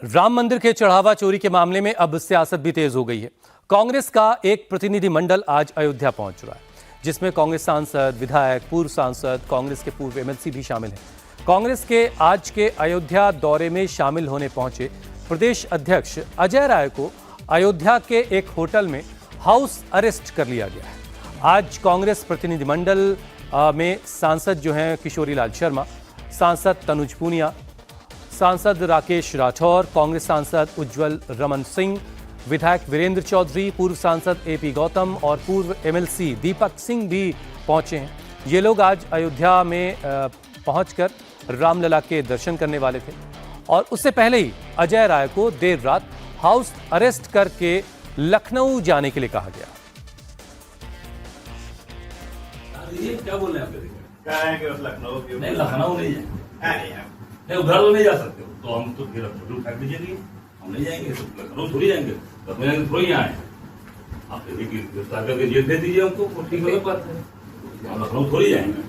राम मंदिर के चढ़ावा चोरी के मामले में अब सियासत भी तेज हो गई है। कांग्रेस का एक प्रतिनिधि मंडल आज अयोध्या पहुंच रहा है, जिसमें कांग्रेस सांसद, विधायक, पूर्व सांसद, कांग्रेस के पूर्व एमएलसी भी शामिल हैं। कांग्रेस के आज के अयोध्या दौरे में शामिल होने पहुंचे प्रदेश अध्यक्ष अजय राय को अयोध्या के एक होटल में हाउस अरेस्ट कर लिया गया है। आज कांग्रेस प्रतिनिधिमंडल में सांसद जो हैं किशोरी लाल शर्मा, सांसद तनुज पूनिया, सांसद राकेश राठौर, कांग्रेस सांसद उज्जवल रमन सिंह, विधायक वीरेंद्र चौधरी, पूर्व सांसद एपी गौतम और पूर्व एमएलसी दीपक सिंह भी पहुंचे हैं। ये लोग आज अयोध्या में पहुंचकर रामलला के दर्शन करने वाले थे और उससे पहले ही अजय राय को देर रात हाउस अरेस्ट करके लखनऊ जाने के लिए कहा गया। ये क्या बोल रहे हैं कह रहे हैं कि लखनऊ नहीं, लखनऊ नहीं जाएंगे, नहीं उधर तो नहीं जा सकते हो, तो हम तो फिर फोटो उठा दीजिए, हम नहीं जाएंगे, तो लखनऊ थोड़ी जाएंगे, लखनऊ जाएंगे थोड़ी यहाँ आए। आप गिरफ्तार करके जेल दे दीजिए हमको, ठीक है, बात है, हम लखनऊ थोड़ी जाएंगे।